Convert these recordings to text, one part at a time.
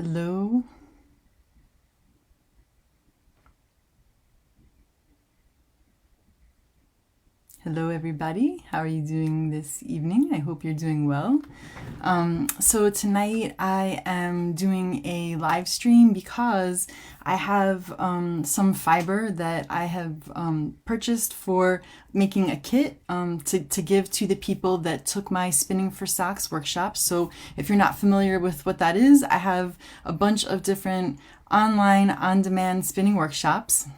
Hello. Hello, everybody. How are you doing this evening? I hope you're doing well. So tonight I am doing a live stream because I have some fiber that I have purchased for making a kit to give to the people that took my Spinning for Socks workshop. So if you're not familiar with what that is, I have a bunch of different online on-demand spinning workshops.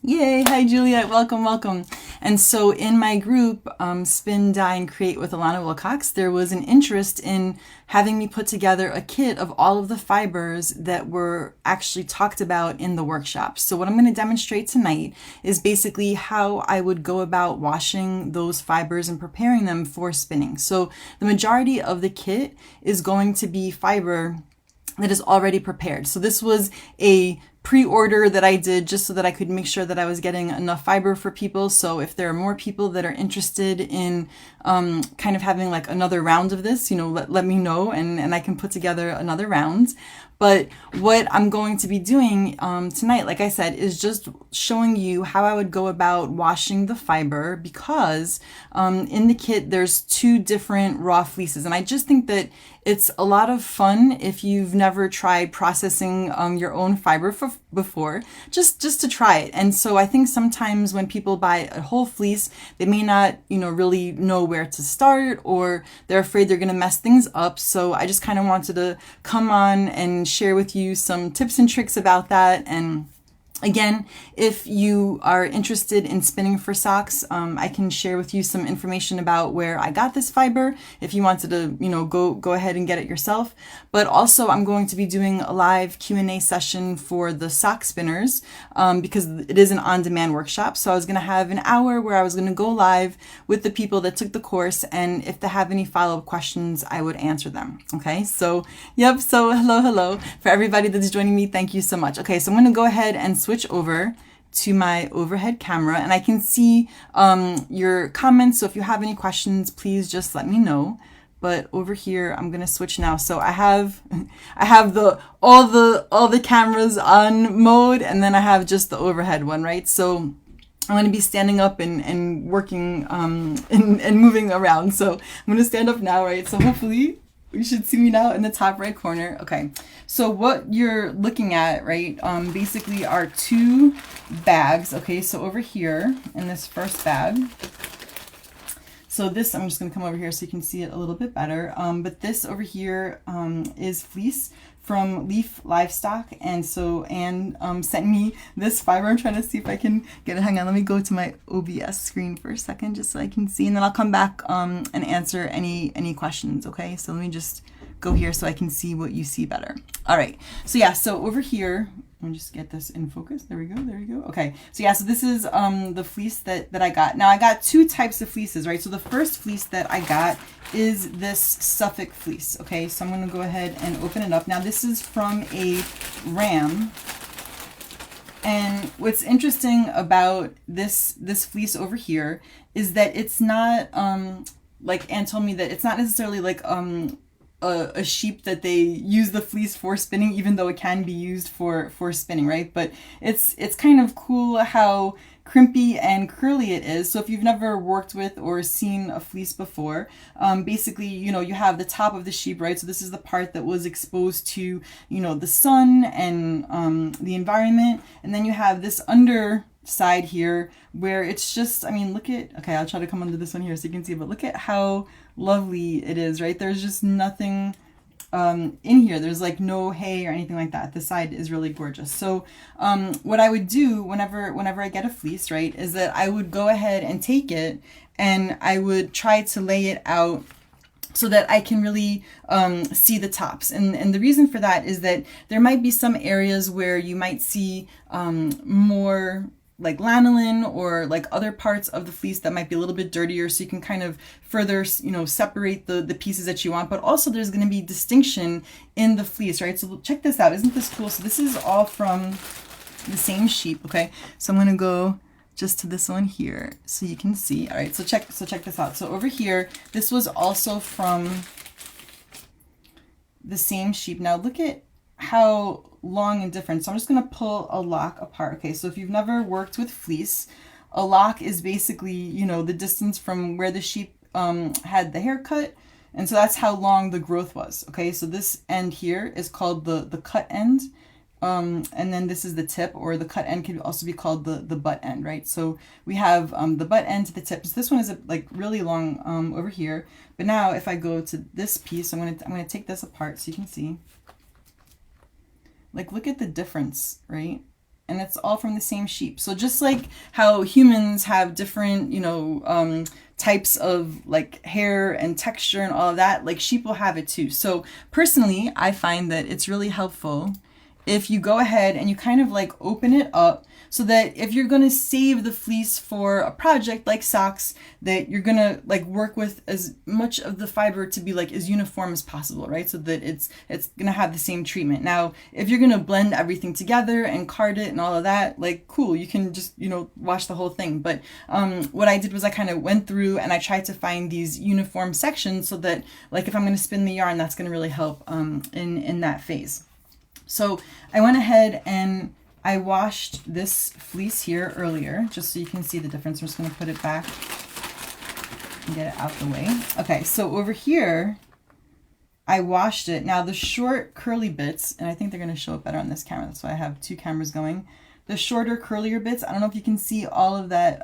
Yay! Hi, Juliet. Welcome, welcome. And so in my group, Spin, Dye, and Create with Alana Wilcox, there was an interest in having me put together a kit of all of the fibers that were actually talked about in the workshop. So what I'm going to demonstrate tonight is basically how I would go about washing those fibers and preparing them for spinning. So the majority of the kit is going to be fiber that is already prepared. So this was a pre-order that I did just so that I could make sure that I was getting enough fiber for people. So if there are more people that are interested in kind of having like another round of this, let me know and I can put together another round. But what I'm going to be doing tonight, like I said, is just showing you how I would go about washing the fiber because in the kit, there's 2 different raw fleeces. And I just think that it's a lot of fun if you've never tried processing your own fiber before, just to try it. And so I think sometimes when people buy a whole fleece, they may not, really know where to start, or they're afraid they're going to mess things up. So I just kind of wanted to come on and share with you some tips and tricks about that. And again, if you are interested in spinning for socks, I can share with you some information about where I got this fiber if you wanted to, go ahead and get it yourself. But also I'm going to be doing a live Q&A session for the sock spinners because it is an on-demand workshop. So I was going to have an hour where I was going to go live with the people that took the course, and if they have any follow-up questions, I would answer them. Okay, so yep, so hello. For everybody that's joining me, thank you so much. Okay, so I'm going to go ahead and switch over to my overhead camera and I can see your comments. So if you have any questions, please just let me know. But over here, I'm gonna switch now. So I have all the cameras on mode, and then I have just the overhead one, right? So I'm going to be standing up and working and moving around. So I'm going to stand up now, right? So hopefully you should see me now in the top right corner. Okay, so what you're looking at, right, basically are 2 bags. Okay, so over here in this first bag, so this, I'm just going to come over here so you can see it a little bit better. But this over here is fleece from Leaf Livestock. And so Anne sent me this fiber. I'm trying to see if I can get it. Hang on, let me go to my OBS screen for a second just so I can see. And then I'll come back and answer any questions, okay? So let me just go here so I can see what you see better. All right, so yeah, so over here, let me just get this in focus. There we go. Okay, so yeah, so this is the fleece that I got. Now I got 2 types of fleeces, right? So the first fleece that I got is this Suffolk fleece. Okay, so I'm gonna go ahead and open it up. Now this is from a ram. And what's interesting about this fleece over here is that it's not, like Anne told me, that it's not necessarily like a sheep that they use the fleece for spinning, even though it can be used for spinning, right? But it's kind of cool how crimpy and curly it is. So if you've never worked with or seen a fleece before, basically, you have the top of the sheep, right? So this is the part that was exposed to, the sun and the environment. And then you have this underside here where it's just, okay, I'll try to come under this one here so you can see, but look at how lovely it is, right? There's just nothing in here. There's like no hay or anything like that. The side is really gorgeous. So what I would do whenever I get a fleece, right, is that I would go ahead and take it and I would try to lay it out so that I can really see the tops. And the reason for that is that there might be some areas where you might see more like lanolin or like other parts of the fleece that might be a little bit dirtier, so you can kind of further, separate the pieces that you want. But also there's going to be distinction in the fleece, right? So check this out. Isn't this cool? So this is all from the same sheep. Okay, so I'm going to go just to this one here so you can see. All right, so check this out. So over here, this was also from the same sheep. Now look at how long and different. So I'm just going to pull a lock apart. Okay, so if you've never worked with fleece, a lock is basically, you know, the distance from where the sheep had the haircut. And so that's how long the growth was. Okay, so this end here is called the cut end. And then this is the tip, or the cut end could also be called the butt end, right? So we have the butt end to the tip. So this one is like really long over here. But now if I go to this piece, I'm gonna take this apart so you can see. Like, look at the difference, right? And it's all from the same sheep. So just like how humans have different, you know, types of like hair and texture and all of that, like sheep will have it too. So personally, I find that it's really helpful if you go ahead and you kind of like open it up, so that if you're going to save the fleece for a project like socks, that you're going to like work with as much of the fiber to be like as uniform as possible, right? So that it's going to have the same treatment. Now, if you're going to blend everything together and card it and all of that, like cool, you can just, you know, wash the whole thing. But what I did was I kind of went through and I tried to find these uniform sections so that like if I'm going to spin the yarn, that's going to really help in that phase. So I went ahead and I washed this fleece here earlier, just so you can see the difference. I'm just going to put it back and get it out the way. Okay, so over here, I washed it. Now the short curly bits, and I think they're going to show up better on this camera. That's why I have two cameras going. The shorter, curlier bits, I don't know if you can see all of that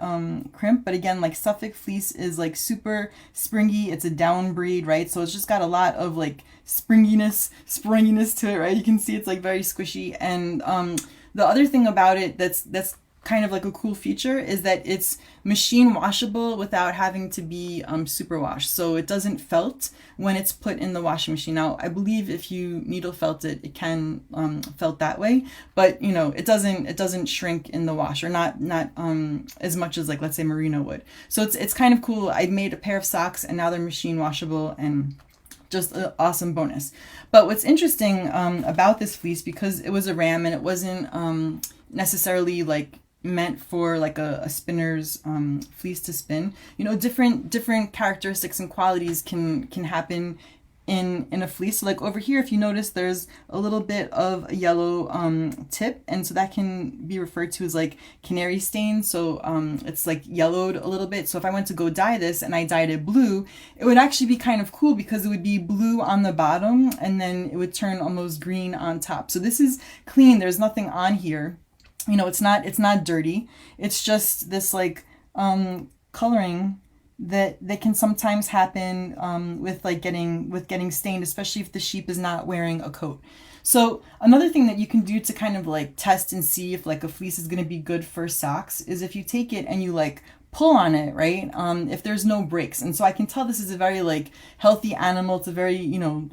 crimp, but again, like Suffolk fleece is like super springy. It's a down breed, right? So it's just got a lot of like springiness to it, right? You can see it's like very squishy. And the other thing about it that's kind of like a cool feature is that it's machine washable without having to be super washed. So it doesn't felt when it's put in the washing machine. Now, I believe if you needle felt it, it can felt that way, but you know, it doesn't shrink in the wash, or not as much as like, let's say merino would. So it's kind of cool. I made a pair of socks and now they're machine washable, and just an awesome bonus. But what's interesting about this fleece, because it was a ram and it wasn't necessarily like meant for like a spinner's fleece to spin, you know, different characteristics and qualities can happen in a fleece. So like over here, if you notice, there's a little bit of a yellow tip, and so that can be referred to as like canary stain. So it's like yellowed a little bit. So if I went to go dye this and I dyed it blue, it would actually be kind of cool, because it would be blue on the bottom and then it would turn almost green on top. So this is clean. There's nothing on here. You know, it's not dirty. It's just this like coloring that can sometimes happen with getting stained, especially if the sheep is not wearing a coat. So another thing that you can do to kind of like test and see if like a fleece is going to be good for socks is if you take it and you like pull on it, right? If there's no breaks. And so I can tell this is a very like healthy animal. It's a very, you know,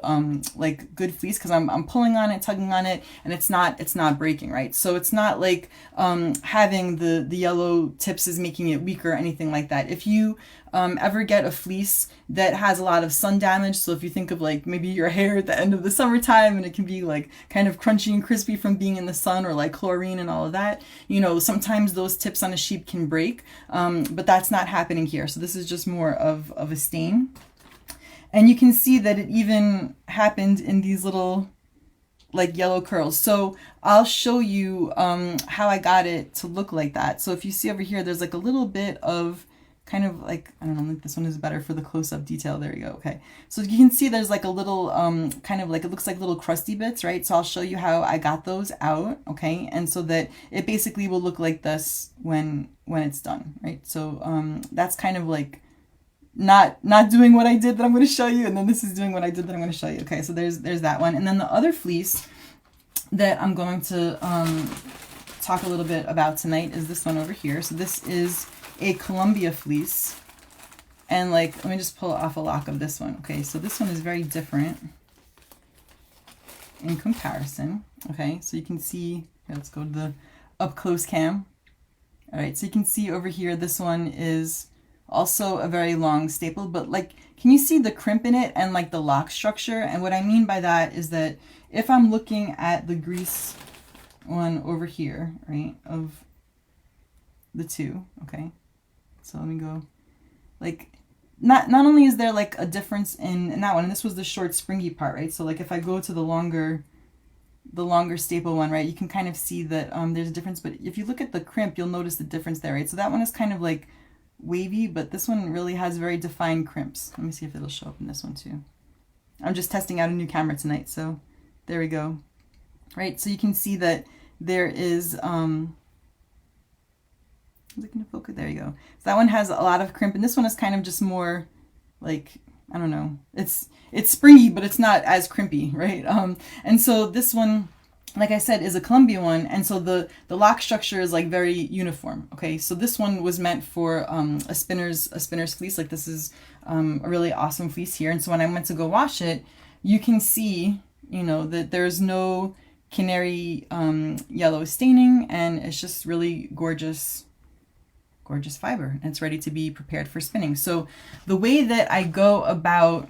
like good fleece, because I'm pulling on it, tugging on it, and it's not breaking, right? So it's not like having the yellow tips is making it weak or anything like that. If you ever get a fleece that has a lot of sun damage, so if you think of like maybe your hair at the end of the summertime and it can be like kind of crunchy and crispy from being in the sun, or like chlorine and all of that, you know, sometimes those tips on a sheep can break, but that's not happening here. So this is just more of a stain. And you can see that it even happened in these little like yellow curls. So I'll show you how I got it to look like that. So if you see over here, there's like a little bit of kind of like, I don't know, like this one is better for the close-up detail. There you go. Okay. So you can see there's like a little kind of like, it looks like little crusty bits, right? So I'll show you how I got those out. Okay. And so that it basically will look like this when it's done, right? So that's kind of like not doing what I did that I'm going to show you, and then this is doing what I did that I'm going to show you. Okay, so there's that one. And then the other fleece that I'm going to talk a little bit about tonight is this one over here. So this is a Columbia fleece, and like, let me just pull off a lock of this one. Okay, so this one is very different in comparison. Okay, so you can see, let's go to the up close cam. All right, so you can see over here, this one is also a very long staple, but like, can you see the crimp in it and like the lock structure? And what I mean by that is that if I'm looking at the grease one over here, right, of the two, okay, so let me go, like, not only is there like a difference in that one, and this was the short springy part, right? So like if I go to the longer the longer staple one, right, you can kind of see that there's a difference. But if you look at the crimp, you'll notice the difference there, right? So that one is kind of like wavy, but this one really has very defined crimps. Let me see if it'll show up in this one too. I'm just testing out a new camera tonight, so there we go. Right, so you can see that there is, is it gonna focus? There you go. So that one has a lot of crimp, and this one is kind of just more like, I don't know, it's springy, but it's not as crimpy, right? And so this one, like I said, is a Columbia one, and so the lock structure is like very uniform. Okay, so this one was meant for a spinner's fleece. Like this is a really awesome fleece here, and so when I went to go wash it, you can see, you know, that there's no canary yellow staining, and it's just really gorgeous fiber, and it's ready to be prepared for spinning. So the way that I go about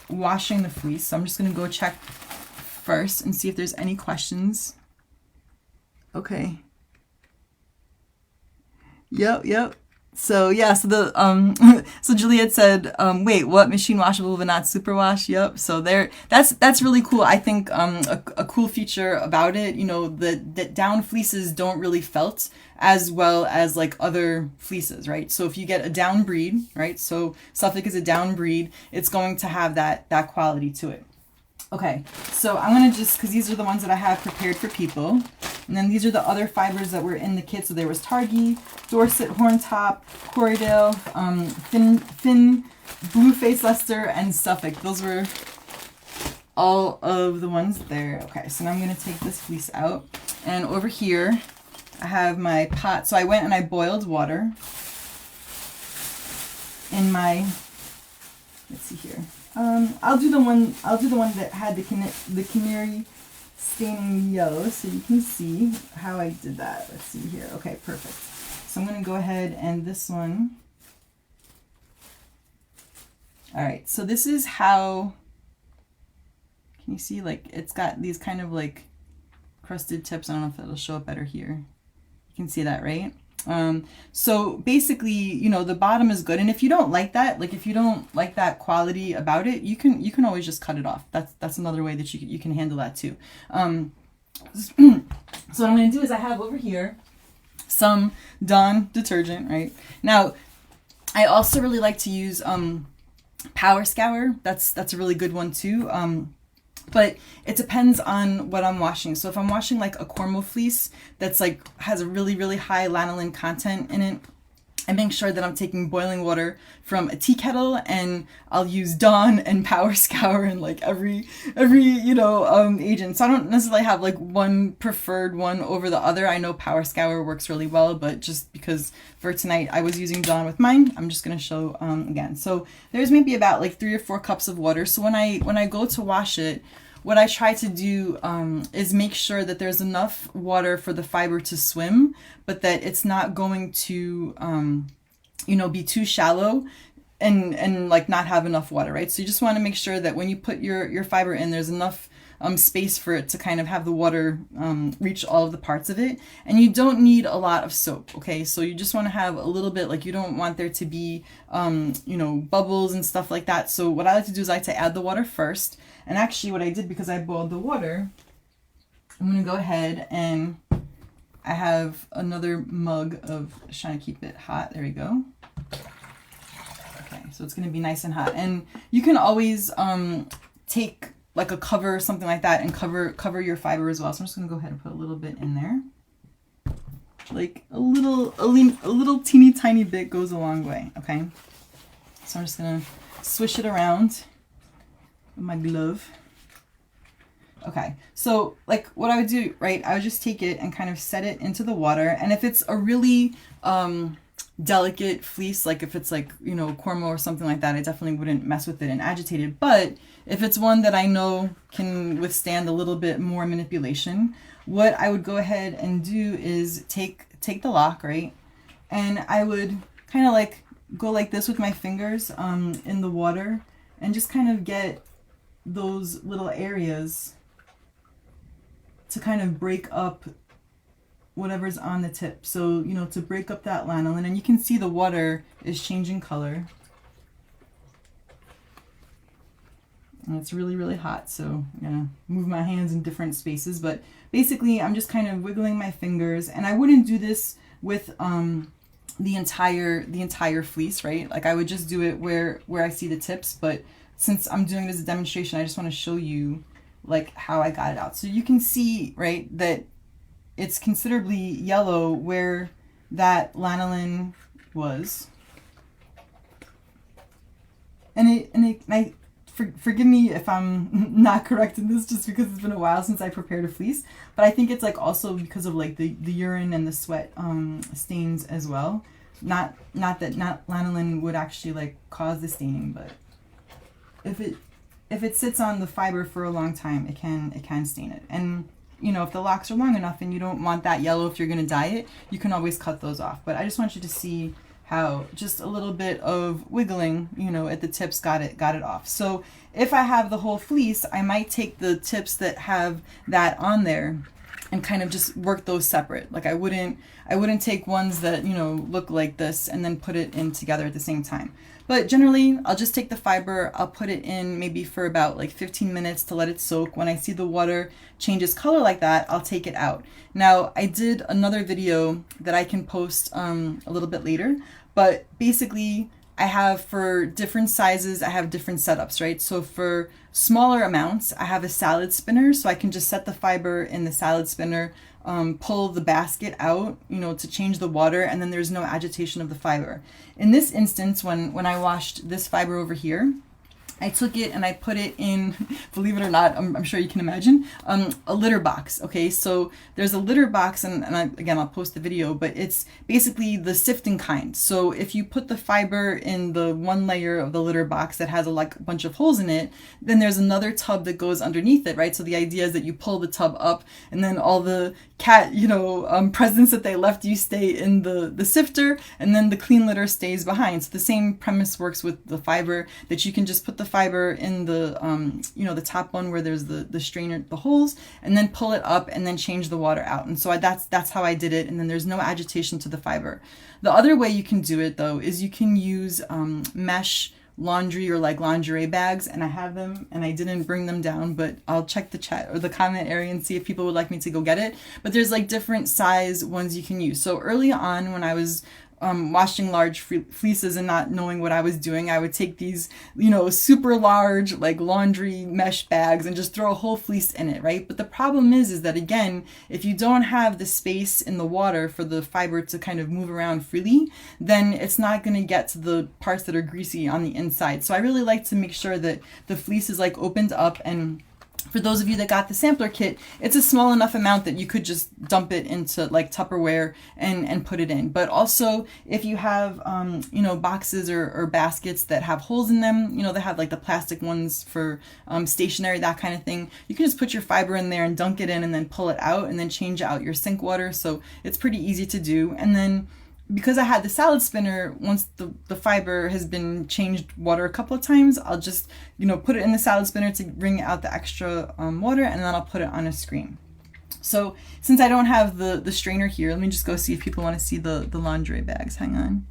washing the fleece, so I'm just going to go check first and see if there's any questions. Okay. Yep. So yeah, so the so Juliet said, wait, what, machine washable but not superwash? Yep. So there, that's really cool. I think a cool feature about it, you know, that down fleeces don't really felt as well as like other fleeces, right? So if you get a down breed, right? So Suffolk is a down breed, it's going to have that quality to it. Okay, so I'm gonna just, because these are the ones that I have prepared for people, and then these are the other fibers that were in the kit. So there was Targhee, Dorset, Horntop, Corriedale, Finn, Blueface Leicester, and Suffolk. Those were all of the ones there. Okay, so now I'm gonna take this fleece out, and over here I have my pot. So I went and I boiled water in my, let's see here. I'll do the one that had the canary staining yellow, so you can see how I did that. Let's see here. Okay, perfect. So I'm going to go ahead and this one. All right, so this is how, can you see, like, it's got these kind of like crusted tips. I don't know if it'll show up better here. You can see that, right? So basically, you know, the bottom is good, and if you don't like that, like if you don't like that quality about it, you can always just cut it off. That's another way that you can handle that too. So what I'm going to do is I have over here some Dawn detergent, right? Now, I also really like to use Power Scour. That's a really good one too. But it depends on what I'm washing. So if I'm washing like a Cormo fleece that's like has a really, really high lanolin content in it, I make sure that I'm taking boiling water from a tea kettle, and I'll use Dawn and Power Scour and like every you know agent. So I don't necessarily have like one preferred one over the other. I know Power Scour works really well, but just because for tonight I was using Dawn with mine, I'm just gonna show again. So there's maybe about like 3 or 4 cups of water. So when I go to wash it, what I try to do is make sure that there's enough water for the fiber to swim, but that it's not going to, you know, be too shallow and like not have enough water, right? So you just want to make sure that when you put your fiber in, there's enough space for it to kind of have the water reach all of the parts of it. And you don't need a lot of soap, okay? So you just want to have a little bit, like you don't want there to be, you know, bubbles and stuff like that. So what I like to do is I like to add the water first. And actually what I did, because I boiled the water, I'm going to go ahead and I have another mug of, just trying to keep it hot. There we go. Okay, so it's going to be nice and hot. And you can always take like a cover or something like that and cover your fiber as well. So I'm just going to go ahead and put a little bit in there. Like a little teeny tiny bit goes a long way, okay? So I'm just going to swish it around with my glove. Okay, so like what I would do, right, I would just take it and kind of set it into the water. And if it's a really delicate fleece, like if it's like, you know, Cormo or something like that, I definitely wouldn't mess with it and agitate it. But if it's one that I know can withstand a little bit more manipulation, what I would go ahead and do is take the lock, right, and I would kind of like go like this with my fingers in the water and just kind of get those little areas to kind of break up whatever's on the tip. So, you know, to break up that lanolin, and you can see the water is changing color. And it's really, really hot, so I'm gonna move my hands in different spaces. But basically, I'm just kind of wiggling my fingers, and I wouldn't do this with the entire fleece, right? Like I would just do it where I see the tips, but since I'm doing this as a demonstration, I just want to show you like how I got it out. So you can see, right, that it's considerably yellow where that lanolin was. Forgive me if I'm not correct in this, just because it's been a while since I prepared a fleece, but I think it's like also because of like the urine and the sweat stains as well. Not that lanolin would actually like cause the staining, but if it sits on the fiber for a long time, it can stain it. And you know, if the locks are long enough and you don't want that yellow, if you're going to dye it, you can always cut those off. But I just want you to see how just a little bit of wiggling, you know, at the tips got it off. So if I have the whole fleece, I might take the tips that have that on there and kind of just work those separate. Like I wouldn't take ones that, you know, look like this and then put it in together at the same time. But generally, I'll just take the fiber, I'll put it in maybe for about like 15 minutes to let it soak. When I see the water changes color like that, I'll take it out. Now, I did another video that I can post a little bit later, but basically I have for different sizes, I have different setups, right? So for smaller amounts, I have a salad spinner, so I can just set the fiber in the salad spinner, pull the basket out, you know, to change the water, and then there's no agitation of the fiber. In this instance, when I washed this fiber over here, I took it and I put it in, believe it or not, I'm sure you can imagine, a litter box. Okay, so there's a litter box, and again, I'll post the video, but it's basically the sifting kind. So if you put the fiber in the one layer of the litter box that has a bunch of holes in it, then there's another tub that goes underneath it, right? So the idea is that you pull the tub up, and then all the cat, you know, presents that they left you stay in the sifter, and then the clean litter stays behind. So the same premise works with the fiber, that you can just put the fiber in the you know, the top one where there's the strainer, the holes, and then pull it up and then change the water out. And so that's how I did it, and then there's no agitation to the fiber. The other way you can do it though is you can use mesh laundry or like lingerie bags, and I have them, and I didn't bring them down, but I'll check the chat or the comment area and see if people would like me to go get it. But there's like different size ones you can use. So early on, when I was washing large fleeces and not knowing what I was doing, I would take these, you know, super large like laundry mesh bags and just throw a whole fleece in it, right? But the problem is that again, if you don't have the space in the water for the fiber to kind of move around freely, then it's not going to get to the parts that are greasy on the inside. So I really like to make sure that the fleece is like opened up, and for those of you that got the sampler kit, it's a small enough amount that you could just dump it into like Tupperware and put it in. But also, if you have, you know, boxes or baskets that have holes in them, you know, they have like the plastic ones for stationery, that kind of thing, you can just put your fiber in there and dunk it in and then pull it out and then change out your sink water. So it's pretty easy to do. And then because I had the salad spinner, once the fiber has been changed water a couple of times, I'll just, you know, put it in the salad spinner to bring out the extra water, and then I'll put it on a screen. So since I don't have the strainer here, let me just go see if people want to see the lingerie bags. Hang on.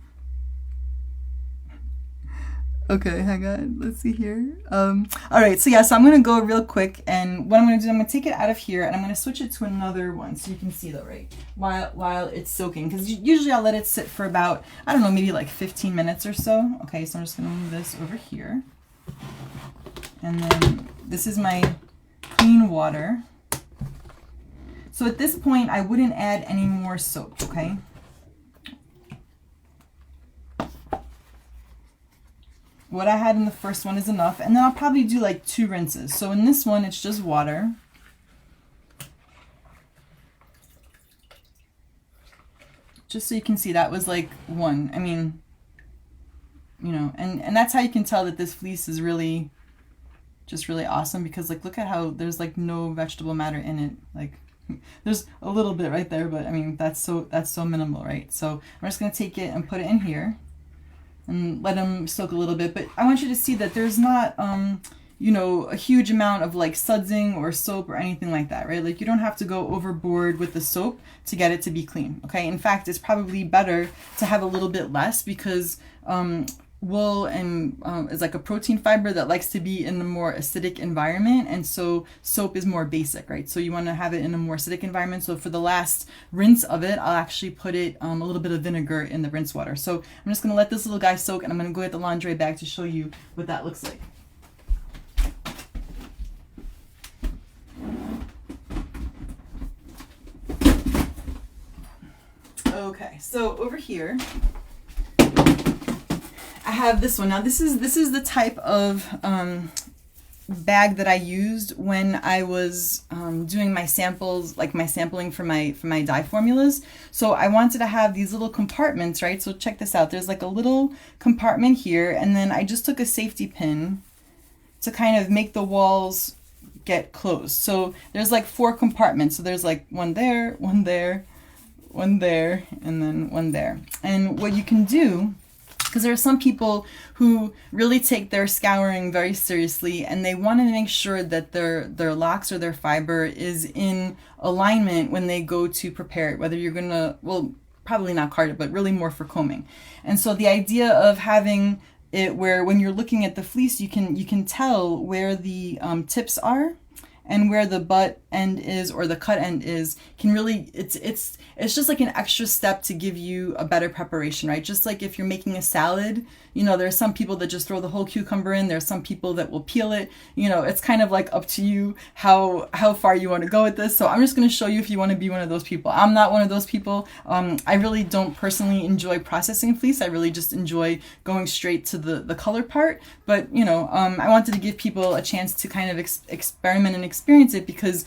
Okay, hang on. Let's see here. All right, so yeah, so I'm going to go real quick, and what I'm going to do, I'm going to take it out of here, and I'm going to switch it to another one so you can see though, right? While it's soaking, because usually I'll let it sit for about, I don't know, maybe like 15 minutes or so. Okay, so I'm just going to move this over here. And then this is my clean water. So at this point, I wouldn't add any more soap, okay? What I had in the first one is enough, and then I'll probably do like 2 rinses. So in this one, it's just water. Just so you can see, that was like 1. I mean, you know, and that's how you can tell that this fleece is really, just really awesome, because like, look at how there's like no vegetable matter in it. Like, there's a little bit right there, but I mean, that's so minimal, right? So I'm just gonna take it and put it in here and let them soak a little bit. But I want you to see that there's not, you know, a huge amount of like sudsing or soap or anything like that, right? Like you don't have to go overboard with the soap to get it to be clean, okay? In fact, it's probably better to have a little bit less, because wool and is like a protein fiber that likes to be in a more acidic environment, and so soap is more basic, right? So you want to have it in a more acidic environment. So for the last rinse of it, I'll actually put it a little bit of vinegar in the rinse water. So I'm just going to let this little guy soak, and I'm going to go get the lingerie bag to show you what that looks like. Okay, so over here I have this one. Now this is the type of bag that I used when I was doing my samples, like my sampling for my dye formulas. So I wanted to have these little compartments, right? So check this out. There's like a little compartment here, and then I just took a safety pin to kind of make the walls get closed. So there's like 4 compartments. So there's like one there, one there, one there, and then one there. And what you can do, because there are some people who really take their scouring very seriously, and they want to make sure that their locks or their fiber is in alignment when they go to prepare it, whether you're gonna, well, probably not card it, but really more for combing. And so the idea of having it where when you're looking at the fleece, you can tell where the tips are and where the butt end is or the cut end is, can really, it's just like an extra step to give you a better preparation, right? Just like if you're making a salad, you know, there's some people that just throw the whole cucumber in. There's some people that will peel it. You know, it's kind of like up to you how far you want to go with this. So I'm just going to show you if you want to be one of those people. I'm not one of those people. I really don't personally enjoy processing fleece. I really just enjoy going straight to the color part. But, you know, I wanted to give people a chance to kind of experiment and experience it, because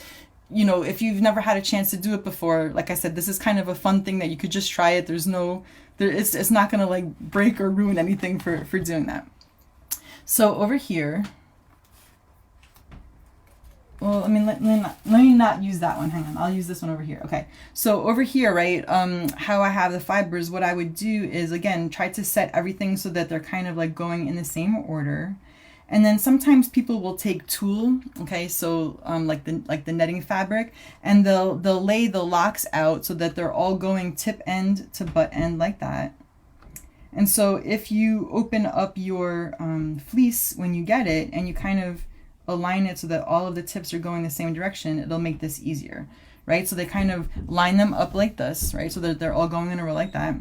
you know, if you've never had a chance to do it before, like I said, this is kind of a fun thing that you could just try it. There's no, it's not going to like break or ruin anything for doing that. So over here, well, I mean, let me not use that one. Hang on, I'll use this one over here. Okay, so over here, right, how I have the fibers, what I would do is, again, try to set everything so that they're kind of like going in the same order. And then sometimes people will take tulle, okay, so like the netting fabric, and they'll lay the locks out so that they're all going tip end to butt end like that. And so if you open up your fleece when you get it and you kind of align it so that all of the tips are going the same direction, it'll make this easier, right? So they kind of line them up like this, right? So that they're all going in a row like that.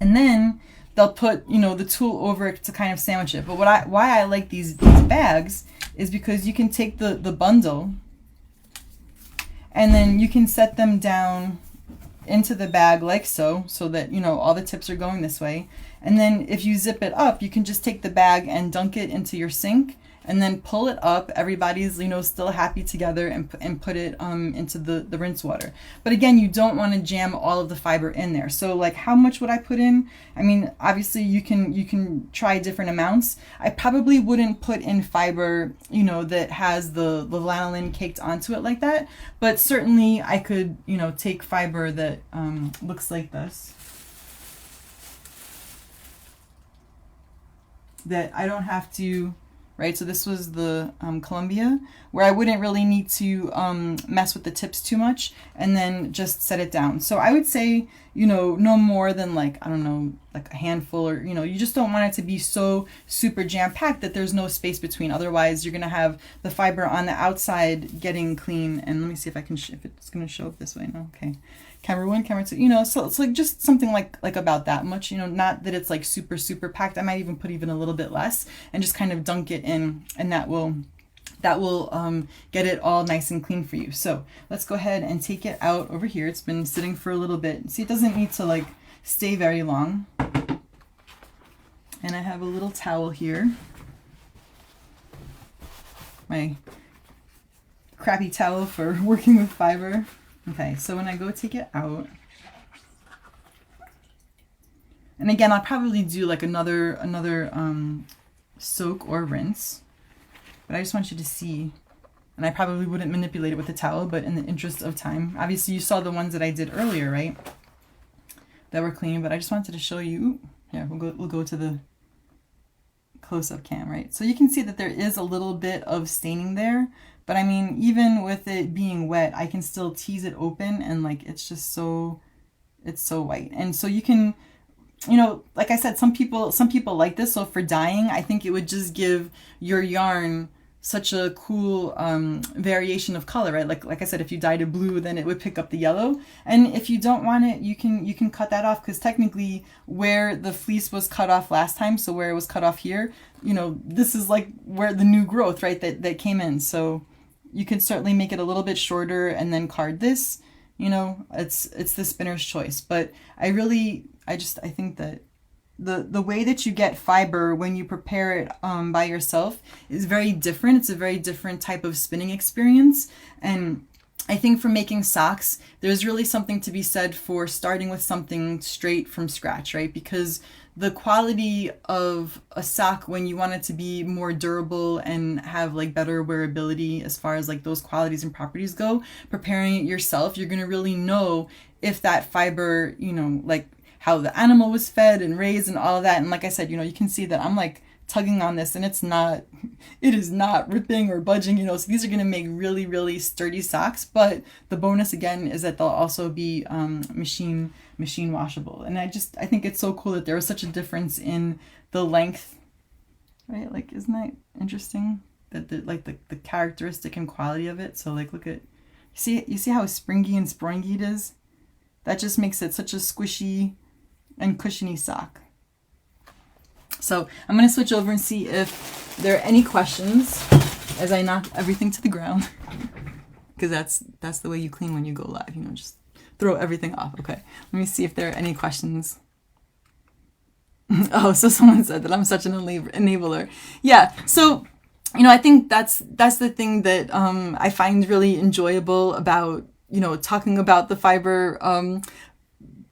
And then they'll put, you know, the tulle over it to kind of sandwich it. But why I like these bags is because you can take the bundle and then you can set them down into the bag like so that, you know, all the tips are going this way. And then if you zip it up, you can just take the bag and dunk it into your sink and then pull it up. Everybody's, you know, still happy together, and put it into the rinse water. But again, you don't want to jam all of the fiber in there. So like, how much would I put in? I mean, obviously you can try different amounts. I probably wouldn't put in fiber, you know, that has the lanolin caked onto it like that. But certainly I could, you know, take fiber that looks like this, that I don't have to, right? So this was the Columbia, where I wouldn't really need to mess with the tips too much, and then just set it down. So I would say, you know, no more than like, I don't know, like a handful, or, you know, you just don't want it to be so super jam-packed that there's no space between. Otherwise, you're going to have the fiber on the outside getting clean. And let me see if I can, if it's going to show up this way. No, okay. Camera 1, camera 2, you know, so it's like just something like about that much, you know, not that it's like super packed. I might even put even a little bit less and just kind of dunk it in, and that will get it all nice and clean for you. So let's go ahead and take it out over here. It's been sitting for a little bit. See, it doesn't need to like stay very long. And I have a little towel here, my crappy towel for working with fiber. Okay, so when I go take it out, and again, I'll probably do like another soak or rinse, but I just want you to see, and I probably wouldn't manipulate it with a towel, but in the interest of time, obviously you saw the ones that I did earlier, right? That were clean, but I just wanted to show you. Here, we'll go to the close-up cam, right? So you can see that there is a little bit of staining there. But I mean, even with it being wet, I can still tease it open, and like it's just so, it's so white. And so you can you know, like I said, some people like this. So for dyeing, I think it would just give your yarn such a cool variation of color, right? Like I said, if you dyed it blue, then it would pick up the yellow. And if you don't want it, you can cut that off, because technically where the fleece was cut off last time, so where it was cut off here, you know, this is like where the new growth, right, that came in. So you can certainly make it a little bit shorter and then card this. You know, it's the spinner's choice. But I think that the way that you get fiber when you prepare it by yourself is very different. It's a very different type of spinning experience. And I think for making socks, there's really something to be said for starting with something straight from scratch, right? Because the quality of a sock, when you want it to be more durable and have like better wearability as far as like those qualities and properties go, preparing it yourself, you're going to really know if that fiber, you know, like how the animal was fed and raised and all of that. And like I said, you know, you can see that I'm like tugging on this and it is not ripping or budging, you know, so these are going to make really, really sturdy socks. But the bonus again is that they'll also be machine washable. And I think it's so cool that there was such a difference in the length, right? Like, isn't that interesting that the characteristic and quality of it? So like, look at, you see how springy and springy it is? That just makes it such a squishy and cushiony sock. So I'm going to switch over and see if there are any questions as I knock everything to the ground, because that's the way you clean when you go live, you know, just throw everything off. Okay, let me see if there are any questions. Oh, so someone said that I'm such an enabler. Yeah, so, you know, I think that's the thing that I find really enjoyable about, you know, talking about the fiber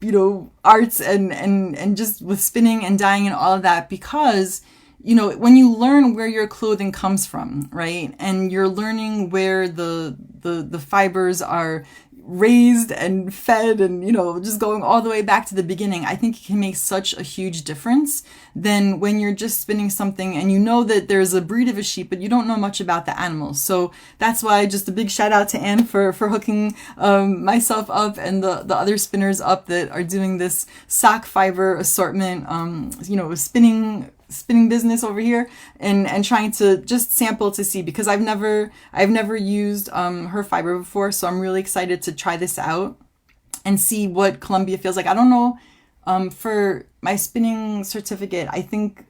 you know, arts and just with spinning and dyeing and all of that, because, you know, when you learn where your clothing comes from, right, and you're learning where the fibers are raised and fed and, you know, just going all the way back to the beginning, I think it can make such a huge difference than when you're just spinning something and you know that there's a breed of a sheep, but you don't know much about the animals. So that's why just a big shout out to Anne for hooking myself up and the other spinners up that are doing this sock fiber assortment, you know, spinning business over here, and trying to just sample to see, because I've never used her fiber before, so I'm really excited to try this out and see what Columbia feels like. I don't know, for my spinning certificate, I think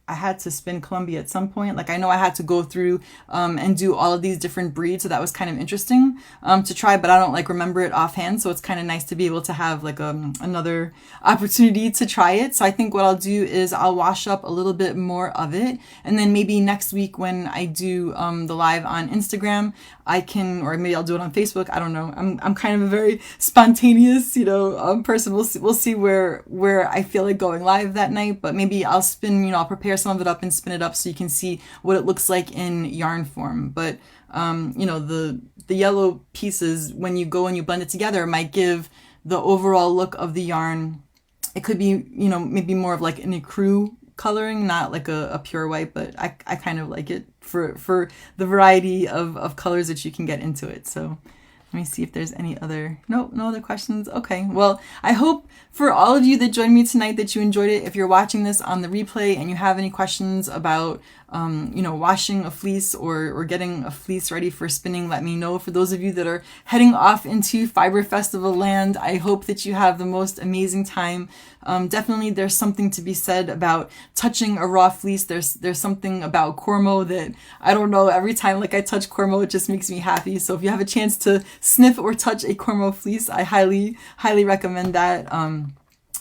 I had to spin Columbia at some point. Like, I know I had to go through and do all of these different breeds, so that was kind of interesting to try, but I don't like remember it offhand, so it's kind of nice to be able to have like another opportunity to try it. So I think what I'll do is I'll wash up a little bit more of it, and then maybe next week when I do the live on Instagram, I can, or maybe I'll do it on Facebook. I don't know. I'm kind of a very spontaneous, you know, person. We'll see where I feel like going live that night, but maybe I'll spin, you know, I'll prepare some of it up and spin it up so you can see what it looks like in yarn form. But you know, the yellow pieces, when you go and you blend it together, might give the overall look of the yarn. It could be, you know, maybe more of like an ecru coloring, not like a pure white, but I kind of like it for the variety of colors that you can get into it. So let me see if there's any other, no other questions. Okay, well, I hope for all of you that joined me tonight that you enjoyed it. If you're watching this on the replay and you have any questions about, you know, washing a fleece or getting a fleece ready for spinning, let me know. For those of you that are heading off into Fiber Festival land, I hope that you have the most amazing time. Definitely there's something to be said about touching a raw fleece. There's something about Cormo that, I don't know, every time like I touch Cormo, it just makes me happy. So if you have a chance to sniff or touch a Cormo fleece, I highly recommend that.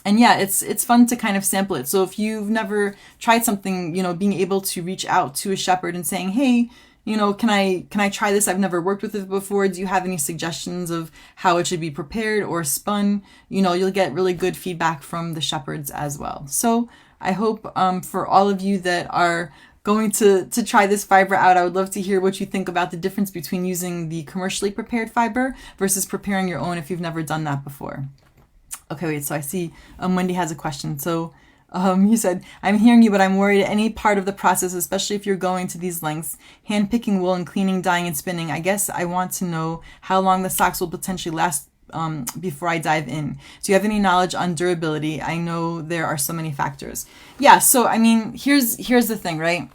And yeah, it's fun to kind of sample it. So if you've never tried something, you know, being able to reach out to a shepherd and saying, hey, you know, can I try this? I've never worked with it before. Do you have any suggestions of how it should be prepared or spun? You know, you'll get really good feedback from the shepherds as well. So I hope for all of you that are going to try this fiber out, I would love to hear what you think about the difference between using the commercially prepared fiber versus preparing your own if you've never done that before. Okay, wait, so I see Wendy has a question. So you said, I'm hearing you, but I'm worried at any part of the process, especially if you're going to these lengths, hand picking wool and cleaning, dyeing, and spinning. I guess I want to know how long the socks will potentially last before I dive in. Do you have any knowledge on durability? I know there are so many factors. Yeah, so I mean, here's the thing, right?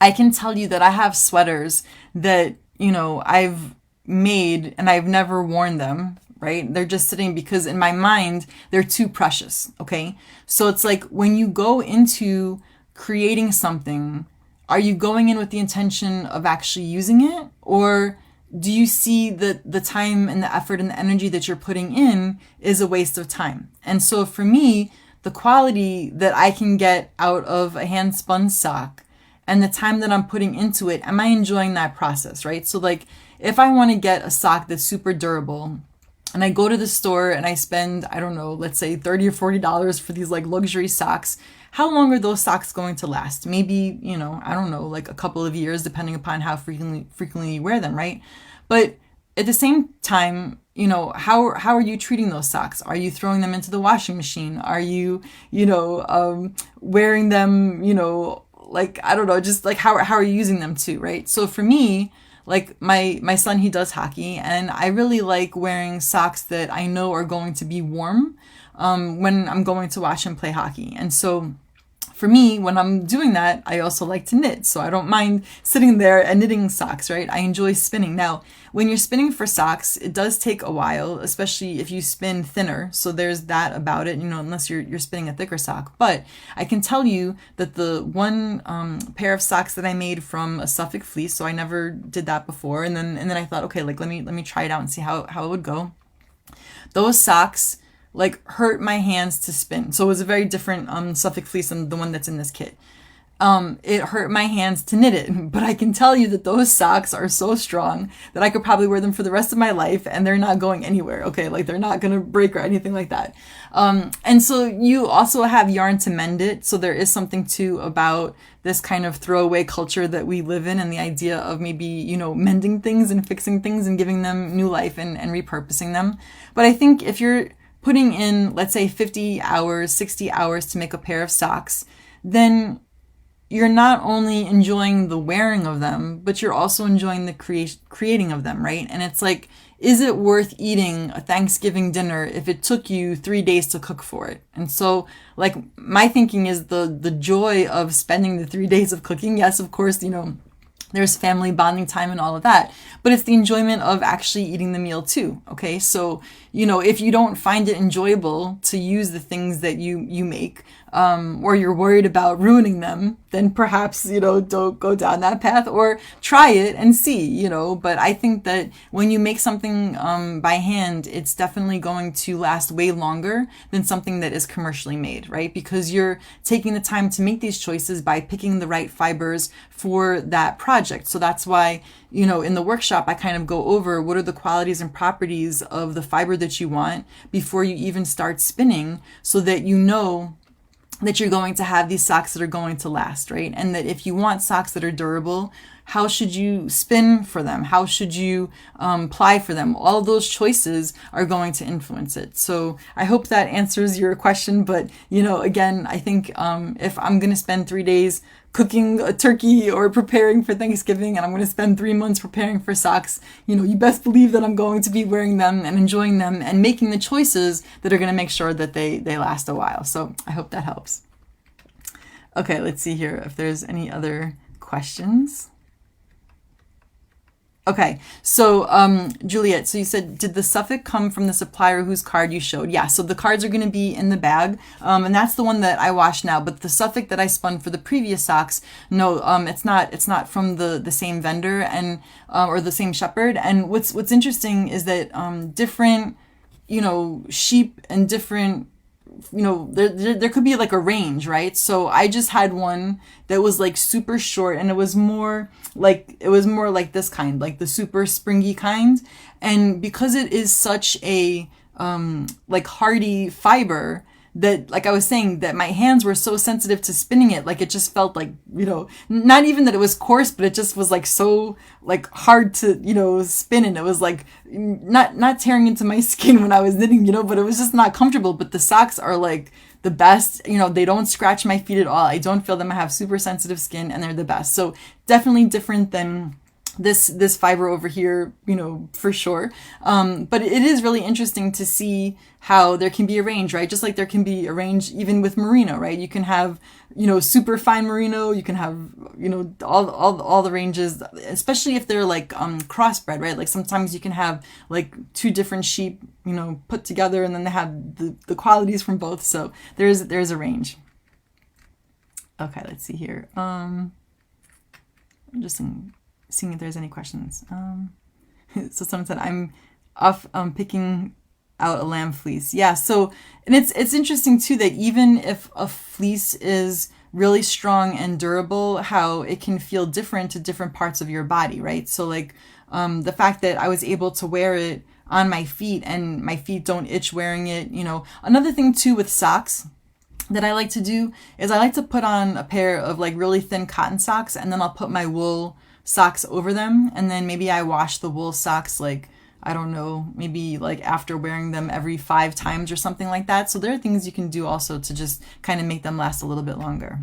I can tell you that I have sweaters that, you know, I've made and I've never worn them, right? They're just sitting because in my mind, they're too precious, okay? So it's like when you go into creating something, are you going in with the intention of actually using it? Or do you see that the time and the effort and the energy that you're putting in is a waste of time? And so for me, the quality that I can get out of a hand spun sock and the time that I'm putting into it, am I enjoying that process, right? So like if I want to get a sock that's super durable and I go to the store and I spend, I don't know, let's say $30 or $40 for these like luxury socks, how long are those socks going to last? Maybe, you know, I don't know, like a couple of years, depending upon how frequently you wear them, right? But at the same time, you know, how are you treating those socks? Are you throwing them into the washing machine? Are you, you know, wearing them, you know, like, I don't know, just like how are you using them too, right? So for me, like my son, he does hockey, and I really like wearing socks that I know are going to be warm when I'm going to watch him play hockey. And so for me, when I'm doing that, I also like to knit. So I don't mind sitting there and knitting socks, right? I enjoy spinning. Now, when you're spinning for socks, it does take a while, especially if you spin thinner. So there's that about it, you know, unless you're spinning a thicker sock. But I can tell you that the one pair of socks that I made from a Suffolk fleece, so I never did that before. And then I thought, okay, like let me try it out and see how it would go. Those socks like hurt my hands to spin. So it was a very different Suffolk fleece than the one that's in this kit. It hurt my hands to knit it, but I can tell you that those socks are so strong that I could probably wear them for the rest of my life and they're not going anywhere. Okay. Like they're not going to break or anything like that. And so you also have yarn to mend it. So there is something too about this kind of throwaway culture that we live in and the idea of maybe, you know, mending things and fixing things and giving them new life and repurposing them. But I think if you're putting in, let's say 50 hours, 60 hours to make a pair of socks, then you're not only enjoying the wearing of them, but you're also enjoying the creating of them, right? And it's like, is it worth eating a Thanksgiving dinner if it took you 3 days to cook for it? And so like my thinking is the joy of spending the 3 days of cooking. Yes, of course, you know, there's family bonding time and all of that, but it's the enjoyment of actually eating the meal too. Okay. So, you know, if you don't find it enjoyable to use the things that you make, or you're worried about ruining them, then perhaps, you know, don't go down that path or try it and see, you know. But I think that when you make something by hand, it's definitely going to last way longer than something that is commercially made, right? Because you're taking the time to make these choices by picking the right fibers for that project. So that's why, you know, in the workshop, I kind of go over what are the qualities and properties of the fiber that you want before you even start spinning, so that you know that you're going to have these socks that are going to last, right? And that if you want socks that are durable, how should you spin for them? How should you ply for them? All of those choices are going to influence it. So I hope that answers your question. But, you know, again, I think if I'm going to spend 3 days cooking a turkey or preparing for Thanksgiving and I'm going to spend 3 months preparing for socks, you know, you best believe that I'm going to be wearing them and enjoying them and making the choices that are going to make sure that they last a while. So I hope that helps. Okay, let's see here if there's any other questions. Okay, so Juliet, so you said, did the Suffolk come from the supplier whose card you showed? Yeah, so the cards are going to be in the bag, and that's the one that I wash now. But the Suffolk that I spun for the previous socks, no, it's not from the same vendor and or the same shepherd. And what's interesting is that different, you know, sheep and different, you know, there could be like a range, right? So I just had one that was like super short, and it was more like this kind, like the super springy kind. And because it is such a like hardy fiber, that, like I was saying, that my hands were so sensitive to spinning it, like it just felt like, you know, not even that it was coarse, but it just was like so like hard to, you know, spin, and it was like not tearing into my skin when I was knitting, you know, but it was just not comfortable. But the socks are like the best, you know, they don't scratch my feet at all. I don't feel them. I have super sensitive skin and they're the best. So definitely different than this fiber over here, for sure. But it is really interesting to see how there can be a range, right? Just like there can be a range even with merino, right? You can have, super fine merino. You can have, all the ranges, especially if they're like crossbred, right? Like sometimes you can have like two different sheep, put together, and then they have the qualities from both. So there's a range. Okay, let's see here. I'm just seeing if there's any questions. So someone said, I'm off picking out a lamb fleece. Yeah, so, and it's interesting too that even if a fleece is really strong and durable, how it can feel different to different parts of your body, right? So like the fact that I was able to wear it on my feet and my feet don't itch wearing it, Another thing too with socks that I like to do is I like to put on a pair of like really thin cotton socks, and then I'll put my wool socks over them, and then maybe I wash the wool socks like, I don't know, maybe like after wearing them every 5 times or something like that. So there are things you can do also to just kind of make them last a little bit longer.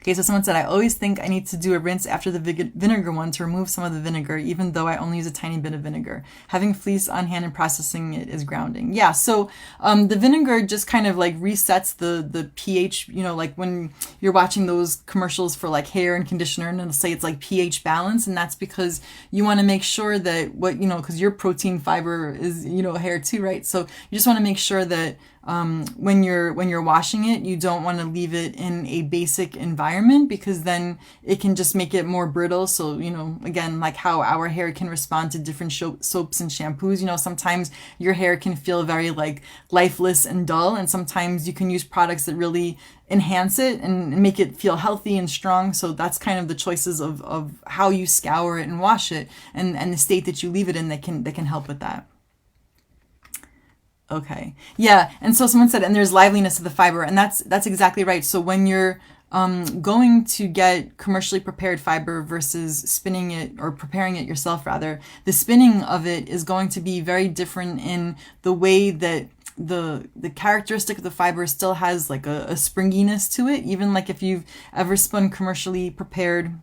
Okay, so someone said, I always think I need to do a rinse after the vinegar one to remove some of the vinegar, even though I only use a tiny bit of vinegar. Having fleece on hand and processing it is grounding. Yeah, so the vinegar just kind of like resets the pH, like when you're watching those commercials for like hair and conditioner, and it'll say it's like pH balance, and that's because you want to make sure that because your protein fiber is, hair too, right? So you just want to make sure that when you're washing it, you don't want to leave it in a basic environment, because then it can just make it more brittle. So, again, like how our hair can respond to different soaps and shampoos, sometimes your hair can feel very like lifeless and dull, and sometimes you can use products that really enhance it and make it feel healthy and strong. So that's kind of the choices of how you scour it and wash it, and the state that you leave it in that can help with that. Okay. Yeah. And so someone said, and there's liveliness to the fiber, and that's exactly right. So when you're going to get commercially prepared fiber versus spinning it or preparing it yourself, rather, the spinning of it is going to be very different in the way that the characteristic of the fiber still has like a springiness to it. Even like if you've ever spun commercially prepared,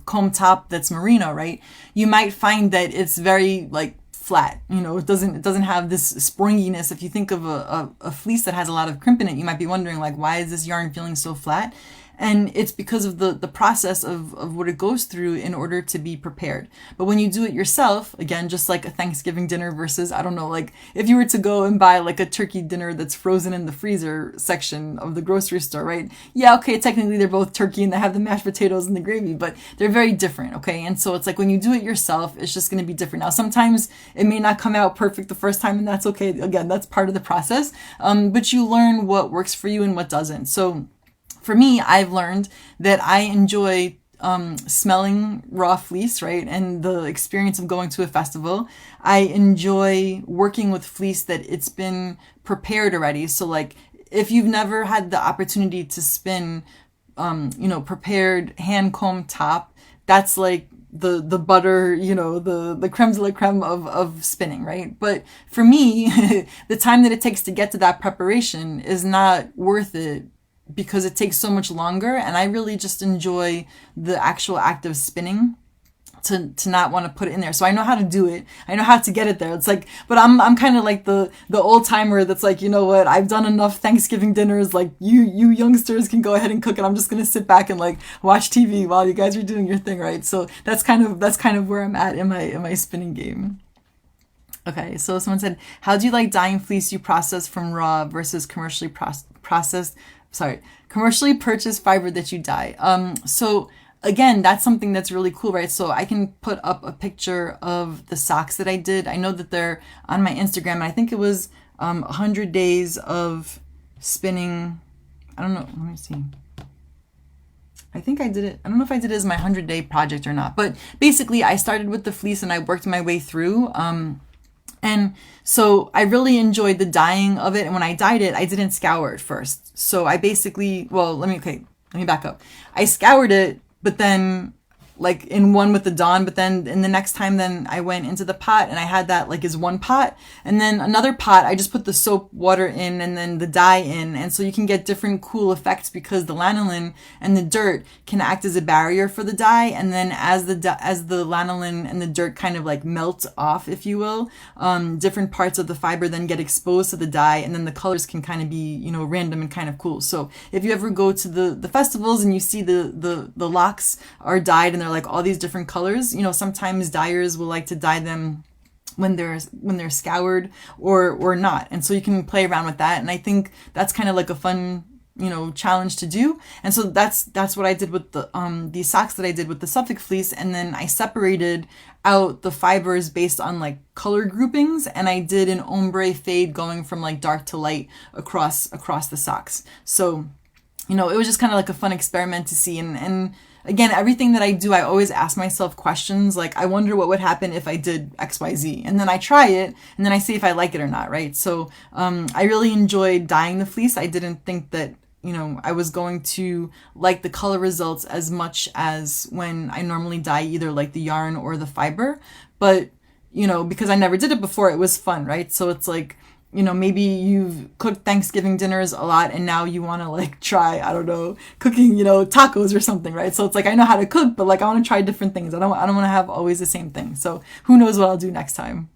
comb top that's merino, right? You might find that it's very like flat, it doesn't have this springiness. If you think of a fleece that has a lot of crimp in it, you might be wondering like, why is this yarn feeling so flat? And it's because of the process of what it goes through in order to be prepared. But when you do it yourself, again, just like a Thanksgiving dinner versus, I don't know, like if you were to go and buy like a turkey dinner that's frozen in the freezer section of the grocery store, right? Yeah, okay, technically they're both turkey and they have the mashed potatoes and the gravy, but they're very different, okay? And so it's like when you do it yourself, it's just going to be different. Now, sometimes it may not come out perfect the first time, and that's okay. Again, that's part of the process. But you learn what works for you and what doesn't. So for me, I've learned that I enjoy smelling raw fleece, right? And the experience of going to a festival. I enjoy working with fleece that it's been prepared already. So like if you've never had the opportunity to spin, prepared hand comb top, that's like the butter, the creme de la creme of spinning, right? But for me, the time that it takes to get to that preparation is not worth it, because it takes so much longer, and I really just enjoy the actual act of spinning to not want to put it in there. So I know how to do it. I know how to get it there. It's like, but I'm kind of like the old timer that's like, you know what? I've done enough Thanksgiving dinners. Like you youngsters can go ahead and cook it. I'm just going to sit back and like watch TV while you guys are doing your thing, right? So that's kind of where I'm at in my spinning game. Okay, so someone said, how do you like dyeing fleece you process from raw versus commercially commercially purchased fiber that you dye? So again, that's something that's really cool, right? So I can put up a picture of the socks that I did. I know that they're on my Instagram, and I think it was 100 days of spinning. I don't know. Let me see. I think I did it. I don't know if I did it as my 100-day project or not. But basically, I started with the fleece and I worked my way through. And so I really enjoyed the dyeing of it. And when I dyed it, I didn't scour it first. So I basically, let me back up. I scoured it, but then like in one with the dawn, but then in the next time then I went into the pot and I had that like as one pot, and then another pot I just put the soap water in and then the dye in, and so you can get different cool effects because the lanolin and the dirt can act as a barrier for the dye, and then as the lanolin and the dirt kind of like melt off, if you will, different parts of the fiber then get exposed to the dye, and then the colors can kind of be, you know, random and kind of cool. So if you ever go to the festivals and you see the locks are dyed and they're like all these different colors, you know, sometimes dyers will like to dye them when they're scoured or not, and so you can play around with that, and I think that's kind of like a fun, you know, challenge to do. And so that's what I did with the these socks that I did with the Suffolk fleece, and then I separated out the fibers based on like color groupings, and I did an ombre fade going from like dark to light across the socks. So, you know, it was just kind of like a fun experiment to see, and again, everything that I do, I always ask myself questions like, I wonder what would happen if I did XYZ. And then I try it, and then I see if I like it or not, right? So I really enjoyed dyeing the fleece. I didn't think that, you know, I was going to like the color results as much as when I normally dye either like the yarn or the fiber. But, you know, because I never did it before, it was fun, right? So it's like, you know, maybe you've cooked Thanksgiving dinners a lot and now you want to like try, I don't know, cooking, you know, tacos or something, right? So it's like, I know how to cook, but like I want to try different things. I don't want to have always the same thing. So who knows what I'll do next time.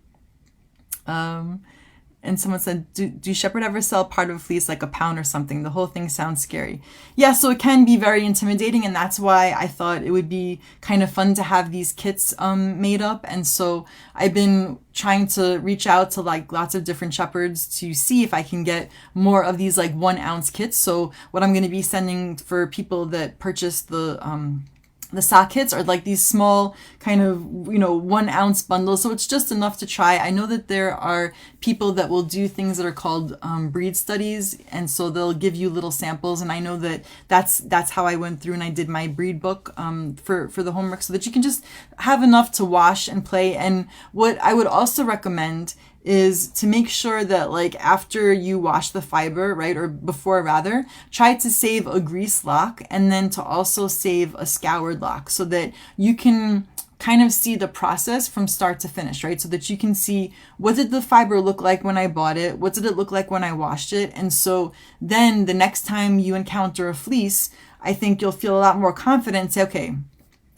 And someone said, do Shepherd ever sell part of a fleece like a pound or something? The whole thing sounds scary. Yeah, so it can be very intimidating, and that's why I thought it would be kind of fun to have these kits made up. And so I've been trying to reach out to like lots of different shepherds to see if I can get more of these like 1 ounce kits. So what I'm going to be sending for people that purchase the sock kits are like these small kind of, you know, 1 ounce bundles. So it's just enough to try. I know that there are people that will do things that are called breed studies. And so they'll give you little samples. And I know that that's how I went through and I did my breed book for the homework, so that you can just have enough to wash and play. And what I would also recommend is to make sure that like after you wash the fiber, right, or before rather, try to save a grease lock and then to also save a scoured lock so that you can kind of see the process from start to finish, right? So that you can see, what did the fiber look like when I bought it? What did it look like when I washed it? And so then the next time you encounter a fleece, I think you'll feel a lot more confident and say, okay,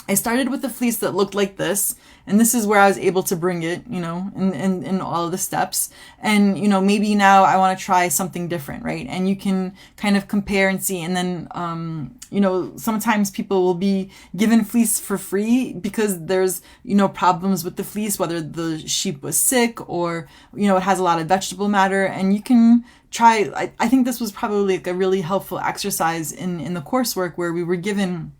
I started with a fleece that looked like this, and this is where I was able to bring it, you know, in all of the steps. And, you know, maybe now I want to try something different, right? And you can kind of compare and see. And then, you know, sometimes people will be given fleece for free because there's, you know, problems with the fleece, whether the sheep was sick or, you know, it has a lot of vegetable matter. And you can try, I think this was probably like a really helpful exercise in the coursework where we were given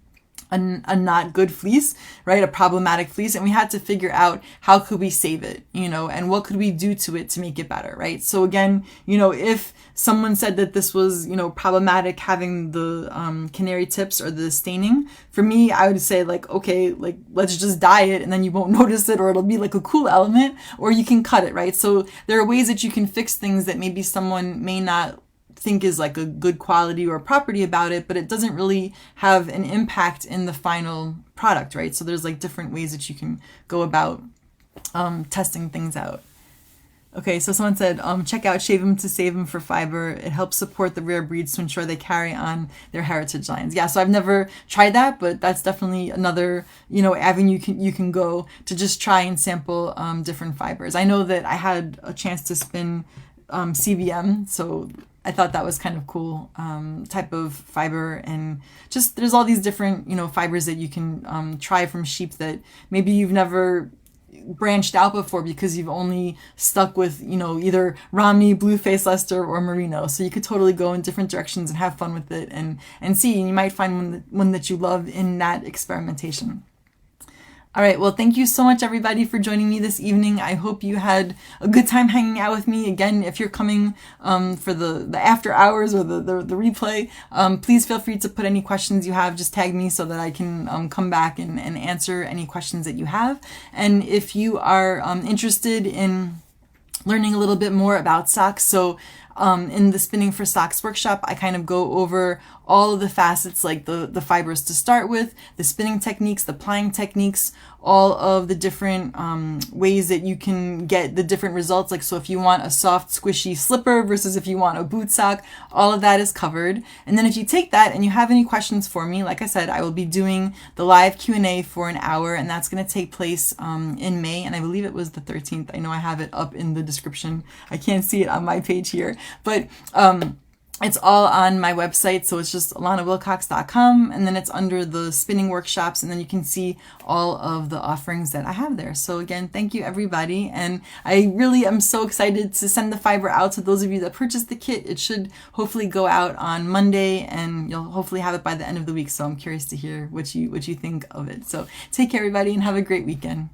a not good fleece, right? A problematic fleece. And we had to figure out how could we save it, you know, and what could we do to it to make it better, right? So again, you know, if someone said that this was, you know, problematic having the canary tips or the staining, for me, I would say like, okay, like let's just dye it and then you won't notice it, or it'll be like a cool element, or you can cut it, right? So there are ways that you can fix things that maybe someone may not think is like a good quality or property about it, but it doesn't really have an impact in the final product, right? So there's like different ways that you can go about testing things out. Okay, so someone said, check out Shave 'em to Save 'em for fiber. It helps support the rare breeds to ensure they carry on their heritage lines. Yeah, so I've never tried that, but that's definitely another, you know, avenue you can go to just try and sample different fibers. I know that I had a chance to spin CVM, so I thought that was kind of cool type of fiber. And just there's all these different, you know, fibers that you can try from sheep that maybe you've never branched out before because you've only stuck with, you know, either Romney, Blueface Leicester, or Merino. So you could totally go in different directions and have fun with it and see, and you might find one that you love in that experimentation. All right, well, thank you so much, everybody, for joining me this evening. I hope you had a good time hanging out with me. Again, if you're coming for the after hours or the replay, please feel free to put any questions you have. Just tag me so that I can come back and answer any questions that you have. And if you are interested in learning a little bit more about socks, so in the Spinning for Socks workshop, I kind of go over all of the facets, like the fibers to start with, the spinning techniques, the plying techniques, all of the different ways that you can get the different results. Like, so if you want a soft, squishy slipper versus if you want a boot sock, all of that is covered. And then if you take that and you have any questions for me, like I said, I will be doing the live Q&A for an hour, and that's going to take place in May, and I believe it was the 13th. I know I have it up in the description. I can't see it on my page here, but it's all on my website, so it's just alanawilcox.com, and then it's under the spinning workshops, and then you can see all of the offerings that I have there. So again, thank you everybody, and I really am so excited to send the fiber out to those of you that purchased the kit. It should hopefully go out on Monday, and you'll hopefully have it by the end of the week, so I'm curious to hear what you think of it. So take care everybody, and have a great weekend.